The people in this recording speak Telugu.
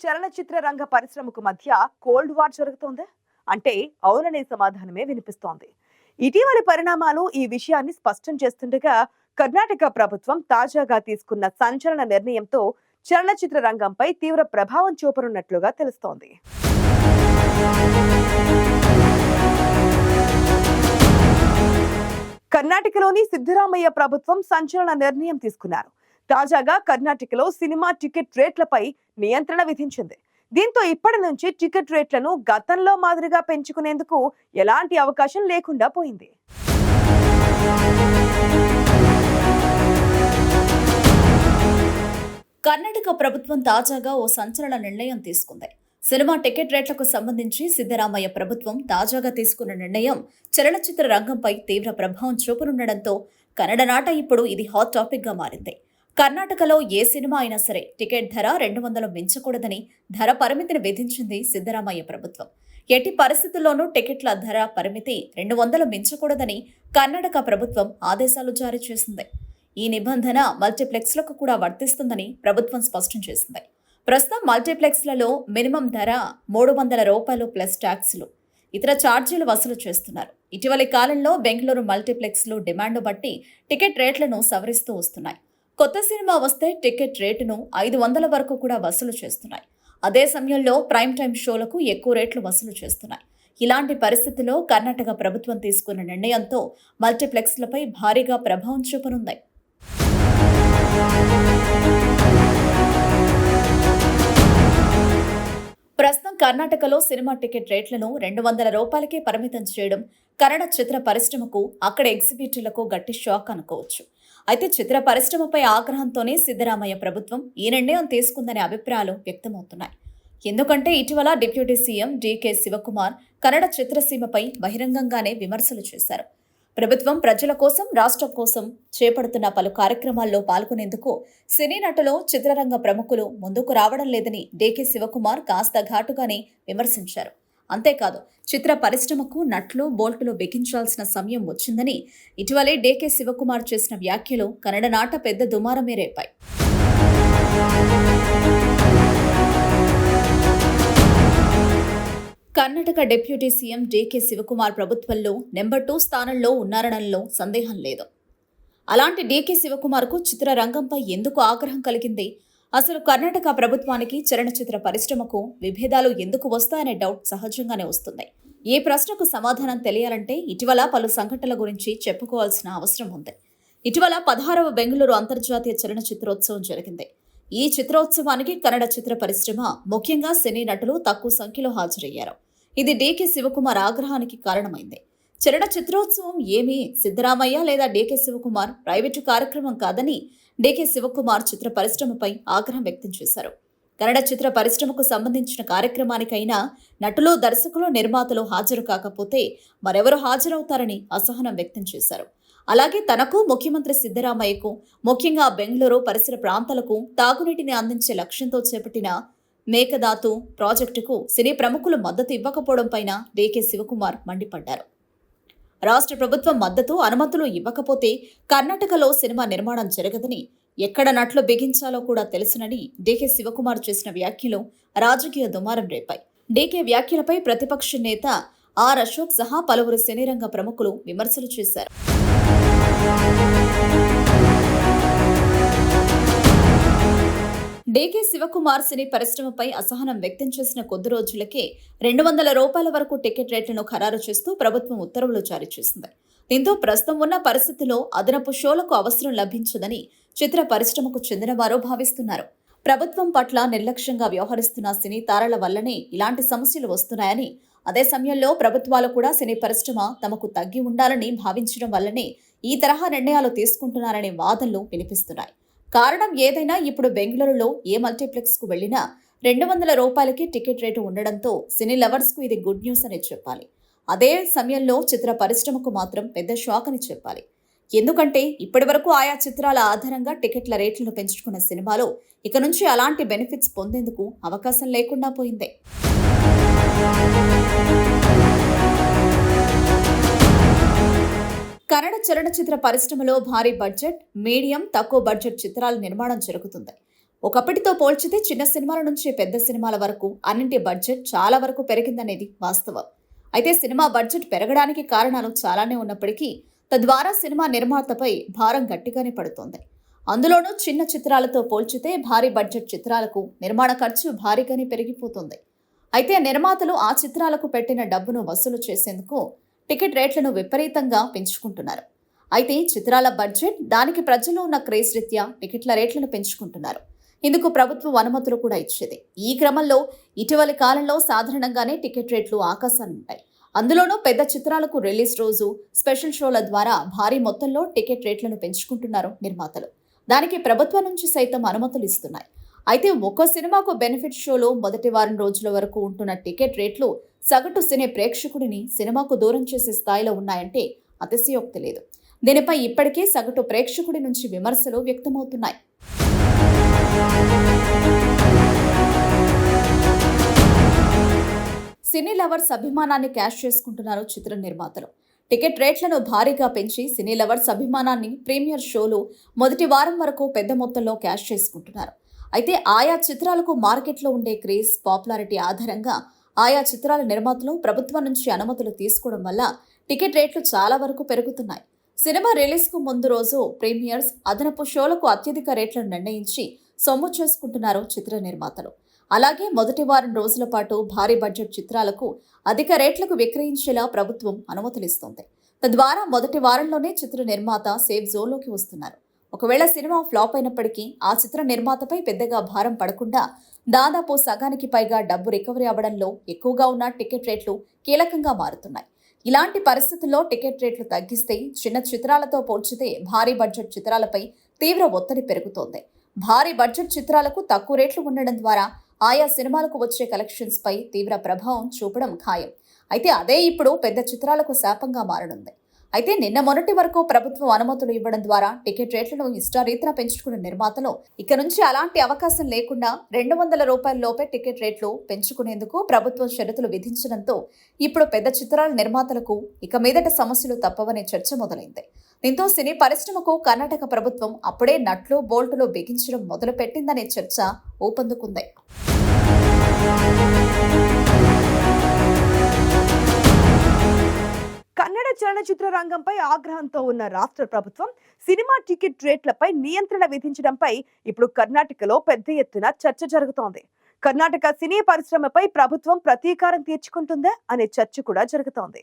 చలనచిత్ర రంగ పరిశ్రమకు మధ్య కోల్డ్ వార్ జరుగుతోందా అంటే అవుననే సమాధానమే వినిపిస్తోంది. ఇటీవలి పరిణామాలు ఈ విషయాన్ని స్పష్టం చేస్తుండగా కర్ణాటక ప్రభుత్వం తాజాగా తీసుకున్న సంచలన నిర్ణయంతో చలనచిత్ర రంగంపై తీవ్ర ప్రభావం చూపనున్నట్లుగా తెలుస్తోంది. కర్ణాటకలోని సిద్ధరామయ్య ప్రభుత్వం సంచలన నిర్ణయం తీసుకున్నారు. తాజాగా కర్ణాటకలో సినిమా టికెట్ రేట్లపై నియంత్రణ విధించింది. దీంతో ఇప్పటి నుంచి టికెట్ రేట్లను గతంలో మాదిరిగా పెంచుకునేందుకు ఎలాంటి అవకాశం లేకుండా పోయింది. కర్ణాటక ప్రభుత్వం తాజాగా ఓ సంచలన నిర్ణయం తీసుకుంది. సినిమా టికెట్ రేట్లకు సంబంధించి సిద్ధరామయ్య ప్రభుత్వం తాజాగా తీసుకున్న నిర్ణయం చలనచిత్ర రంగంపై తీవ్ర ప్రభావం చూపనుండడంతో కన్నడ నాట ఇప్పుడు ఇది హాట్ టాపిక్ గా మారింది. కర్ణాటకలో ఏ సినిమా అయినా సరే టికెట్ ధర 200 మించకూడదని ధర పరిమితిని విధించింది సిద్ధరామయ్య ప్రభుత్వం. ఎట్టి పరిస్థితుల్లోనూ టికెట్ల ధర పరిమితి 200 మించకూడదని కర్ణాటక ప్రభుత్వం ఆదేశాలు జారీ చేసింది. ఈ నిబంధన మల్టీప్లెక్స్లకు కూడా వర్తిస్తుందని ప్రభుత్వం స్పష్టం చేసింది. ప్రస్తుతం మల్టీప్లెక్స్లలో మినిమం ధర ₹300 ప్లస్ ట్యాక్సులు, ఇతర ఛార్జీలు వసూలు చేస్తున్నారు. ఇటీవలి కాలంలో బెంగళూరు మల్టీప్లెక్స్లు డిమాండ్ బట్టి టికెట్ రేట్లను సవరిస్తూ వస్తున్నాయి. కొత్త సినిమా వస్తే టికెట్ రేటును 500 వరకు కూడా వసూలు చేస్తున్నాయి. అదే సమయంలో ప్రైమ్ టైమ్ షోలకు ఎక్కువ రేట్లు వసూలు చేస్తున్నాయి. ఇలాంటి పరిస్థితుల్లో కర్ణాటక ప్రభుత్వం తీసుకున్న నిర్ణయంతో మల్టీప్లెక్స్లపై భారీగా ప్రభావం చూపనుంది. ప్రస్తుతం కర్ణాటకలో సినిమా టికెట్ రేట్లను ₹200కే పరిమితం చేయడం కన్నడ చిత్ర పరిశ్రమకు, అక్కడ ఎగ్జిబిటర్లకు గట్టి షాక్ అనుకోవచ్చు. అయితే చిత్ర పరిశ్రమపై ఆగ్రహంతోనే సిద్ధరామయ్య ప్రభుత్వం ఈ నిర్ణయం తీసుకుందనే అభిప్రాయాలు వ్యక్తమవుతున్నాయి. ఎందుకంటే ఇటీవల deputy CM DK Shivakumar Kannada చిత్రసీమపై బహిరంగంగానే విమర్శలు చేశారు. ప్రభుత్వం ప్రజల కోసం, రాష్ట్రం కోసం చేపడుతున్న పలు కార్యక్రమాల్లో పాల్గొనేందుకు సినీ నటులు, చిత్రరంగ ప్రముఖులు ముందుకు రావడం లేదని డీకే శివకుమార్ కాస్త ఘాటుగానే విమర్శించారు. అంతేకాదు, చిత్ర పరిశ్రమకు నట్లు బోల్టులు బిగించాల్సిన సమయం వచ్చిందని ఇటీవలే డీకే శివకుమార్ చేసిన వ్యాఖ్యలు కన్నడ నాట పెద్ద దుమారమే రేపాయి. Karnataka deputy CM DK Shivakumar ప్రభుత్వంలో నెంబర్ 2 స్థానంలో ఉన్నారనడంలో సందేహం లేదు. అలాంటి డీకే శివకుమార్కు చిత్రరంగంపై ఎందుకు ఆగ్రహం కలిగింది? అసలు కర్ణాటక ప్రభుత్వానికి, చలనచిత్ర పరిశ్రమకు విభేదాలు ఎందుకు వస్తాయనే డౌట్ సహజంగానే వస్తుంది. ఈ ప్రశ్నకు సమాధానం తెలియాలంటే ఇటీవల పలు సంఘటనల గురించి చెప్పుకోవాల్సిన అవసరం ఉంది. ఇటీవల 16వ బెంగళూరు అంతర్జాతీయ చలనచిత్రోత్సవం జరిగింది. ఈ చిత్రోత్సవానికి కన్నడ చిత్ర పరిశ్రమ, ముఖ్యంగా సినీ నటులు తక్కువ సంఖ్యలో హాజరయ్యారు. ఇది డీకే శివకుమార్ ఆగ్రహానికి కారణమైంది. చలన చిత్రోత్సవం ఏమీ సిద్ధరామయ్య లేదా డీకే శివకుమార్ ప్రైవేటు కార్యక్రమం కాదని డీకే శివకుమార్ చిత్ర పరిశ్రమపై ఆగ్రహం వ్యక్తం చేశారు. కన్నడ చిత్ర పరిశ్రమకు సంబంధించిన కార్యక్రమానికైనా నటులు, దర్శకులు, నిర్మాతలు హాజరు కాకపోతే మరెవరు హాజరవుతారని అసహనం వ్యక్తం చేశారు. అలాగే తనకు, ముఖ్యమంత్రి సిద్ధరామయ్యకు, ముఖ్యంగా బెంగళూరు పరిసర ప్రాంతాలకు తాగునీటిని అందించే లక్ష్యంతో చేపట్టిన మేకదాతు ప్రాజెక్టుకు సినీ ప్రముఖులు మద్దతు ఇవ్వకపోవడం పైన డీకే శివకుమార్ మండిపడ్డారు. రాష్ట్ర ప్రభుత్వం మద్దతు, అనుమతులు ఇవ్వకపోతే కర్ణాటకలో సినిమా నిర్మాణం జరగదని, ఎక్కడ నట్లు బిగించాలో కూడా తెలుసునని డీకే శివకుమార్ చేసిన వ్యాఖ్యలు రాజకీయ దుమారం రేపాయి. డీకే వ్యాఖ్యలపై ప్రతిపక్ష నేత ఆర్ అశోక్ సహా పలువురు సినీ రంగ ప్రముఖులు విమర్శలు చేశారు. డీకే శివకుమార్ సినీ పరిశ్రమపై అసహనం వ్యక్తం చేసిన కొద్ది రోజులకే ₹200 వరకు టికెట్ రేట్లను ఖరారు చేస్తూ ప్రభుత్వం ఉత్తర్వులు జారీ చేసింది. దీంతో ప్రస్తుతం ఉన్న పరిస్థితిలో అదనపు షోలకు అవసరం లభించదని చిత్ర పరిశ్రమకు చెందినవారు భావిస్తున్నారు. ప్రభుత్వం పట్ల నిర్లక్ష్యంగా వ్యవహరిస్తున్న సినీ తారల వల్లనే ఇలాంటి సమస్యలు వస్తున్నాయని, అదే సమయంలో ప్రభుత్వాలు కూడా సినీ పరిశ్రమ తమకు తగ్గి ఉండాలని భావించడం వల్లనే ఈ తరహా నిర్ణయాలు తీసుకుంటున్నారనే వాదనలు వినిపిస్తున్నాయి. కారణం ఏదైనా ఇప్పుడు బెంగళూరులో ఏ మల్టీప్లెక్స్కు వెళ్లినా ₹200కి టికెట్ రేటు ఉండడంతో సినీ లవర్స్కు ఇది గుడ్ న్యూస్ అని చెప్పాలి. అదే సమయంలో చిత్ర పరిశ్రమకు మాత్రం పెద్ద షాక్ అని చెప్పాలి. ఎందుకంటే ఇప్పటివరకు ఆయా చిత్రాల ఆధారంగా టికెట్ల రేట్లను పెంచుకున్న సినిమాలో ఇక నుంచి అలాంటి బెనిఫిట్స్ పొందేందుకు అవకాశం లేకుండా పోయింది. కన్నడ చలనచిత్ర పరిశ్రమలో భారీ బడ్జెట్, మీడియం, తక్కువ బడ్జెట్ చిత్రాల నిర్మాణం జరుగుతుంది. ఒకప్పటితో పోల్చితే చిన్న సినిమాల నుంచి పెద్ద సినిమాల వరకు అన్నింటి బడ్జెట్ చాలా వరకు పెరిగిందనేది వాస్తవం. అయితే సినిమా బడ్జెట్ పెరగడానికి కారణాలు చాలానే ఉన్నప్పటికీ తద్వారా సినిమా నిర్మాతపై భారం గట్టిగానే పడుతోంది. అందులోనూ చిన్న చిత్రాలతో పోల్చితే భారీ బడ్జెట్ చిత్రాలకు నిర్మాణ ఖర్చు భారీగానే పెరిగిపోతుంది. అయితే నిర్మాతలు ఆ చిత్రాలకు పెట్టిన డబ్బును వసూలు చేసేందుకు టికెట్ రేట్లను విపరీతంగా పెంచుకుంటున్నారు. అయితే చిత్రాల బడ్జెట్, దానికి ప్రజల్లో ఉన్న క్రేజ్ రీత్యా టికెట్ల రేట్లను పెంచుకుంటున్నారు. ఇందుకు ప్రభుత్వం అనుమతులు కూడా ఇచ్చేది. ఈ క్రమంలో ఇటీవలి కాలంలో సాధారణంగానే టికెట్ రేట్లు ఆకాశాన్నుంటాయి. అందులోనూ పెద్ద చిత్రాలకు రిలీజ్ రోజు స్పెషల్ షోల ద్వారా భారీ మొత్తంలో టికెట్ రేట్లను పెంచుకుంటున్నారు నిర్మాతలు. దానికి ప్రభుత్వం నుంచి సైతం అనుమతులు ఇస్తున్నాయి. అయితే ఒక్కో సినిమాకు బెనిఫిట్ షోలో మొదటి వారం రోజుల వరకు ఉంటున్న టికెట్ రేట్లు సగటు సినీ ప్రేక్షకుడిని సినిమాకు దూరం చేసే స్థాయిలో ఉన్నాయంటే అతిశయోక్తి లేదు. దీనిపై ఇప్పటికే సగటు ప్రేక్షకుడి నుంచి విమర్శలు వ్యక్తమవుతున్నాయి. సినీ లవర్స్ అభిమానాన్ని క్యాష్ చేసుకుంటున్నారు చిత్ర నిర్మాతలు. టికెట్ రేట్లను భారీగా పెంచి సినీ లవర్స్ అభిమానాన్ని ప్రీమియర్ షోలు మొదటి వారం వరకు పెద్ద మొత్తంలో క్యాష్ చేసుకుంటున్నారు. అయితే ఆయా చిత్రాలకు మార్కెట్లో ఉండే క్రేజ్, పాపులారిటీ ఆధారంగా ఆయా చిత్రాల నిర్మాతలు ప్రభుత్వం నుంచి అనుమతులు తీసుకోవడం వల్ల టికెట్ రేట్లు చాలా వరకు పెరుగుతున్నాయి. సినిమా రిలీజ్కు ముందు రోజు ప్రీమియర్స్, అదనపు షోలకు అత్యధిక రేట్లను నిర్ణయించి సొమ్ము చేసుకుంటున్నారు చిత్ర నిర్మాతలు. అలాగే మొదటి వారం రోజుల పాటు భారీ బడ్జెట్ చిత్రాలకు అధిక రేట్లకు విక్రయించేలా ప్రభుత్వం అనుమతులిస్తోంది. తద్వారా మొదటి వారంలోనే చిత్ర నిర్మాత సేఫ్ జోన్లోకి వస్తున్నారు. ఒకవేళ సినిమా ఫ్లాప్ అయినప్పటికీ ఆ చిత్ర నిర్మాతపై పెద్దగా భారం పడకుండా దాదాపు సగానికి పైగా డబ్బు రికవరీ అవ్వడంలో ఎక్కువగా ఉన్న టికెట్ రేట్లు కీలకంగా మారుతున్నాయి. ఇలాంటి పరిస్థితుల్లో టికెట్ రేట్లు తగ్గిస్తే చిన్న చిత్రాలతో పోల్చితే భారీ బడ్జెట్ చిత్రాలపై తీవ్ర ఒత్తిడి పెరుగుతోంది. భారీ బడ్జెట్ చిత్రాలకు తక్కువ రేట్లు ఉండడం ద్వారా ఆయా సినిమాలకు వచ్చే కలెక్షన్స్ పై తీవ్ర ప్రభావం చూపడం ఖాయం. అయితే అదే ఇప్పుడు పెద్ద చిత్రాలకు శాపంగా మారనుంది. అయితే నిన్న మొన్నటి వరకు ప్రభుత్వం అనుమతులు ఇవ్వడం ద్వారా టికెట్ రేట్లను ఇష్టారీతిన పెంచుకున్న నిర్మాతలు ఇక నుంచి అలాంటి అవకాశం లేకుండా ₹200 లోపే టికెట్ రేట్లు పెంచుకునేందుకు ప్రభుత్వం షరతులు విధించడంతో ఇప్పుడు పెద్ద చిత్రాల నిర్మాతలకు ఇక మీదట సమస్యలు తప్పవనే చర్చ మొదలైంది. దీంతో సినీ పరిశ్రమకు కర్ణాటక ప్రభుత్వం అప్పుడే నట్లు బోల్టులు బిగించడం మొదలుపెట్టిందనే చర్చ ఊపందుకుంది. కన్నడ చలనచిత్ర రంగంపై ఆగ్రహంతో ఉన్న రాష్ట్ర ప్రభుత్వం సినిమా టికెట్ రేట్లపై నియంత్రణ విధించడంపై ఇప్పుడు కర్ణాటకలో పెద్ద ఎత్తున చర్చ జరుగుతోంది. కర్ణాటక సినీ పరిశ్రమపై ప్రభుత్వం ప్రతీకారం తీర్చుకుంటుందా అనే చర్చ కూడా జరుగుతోంది.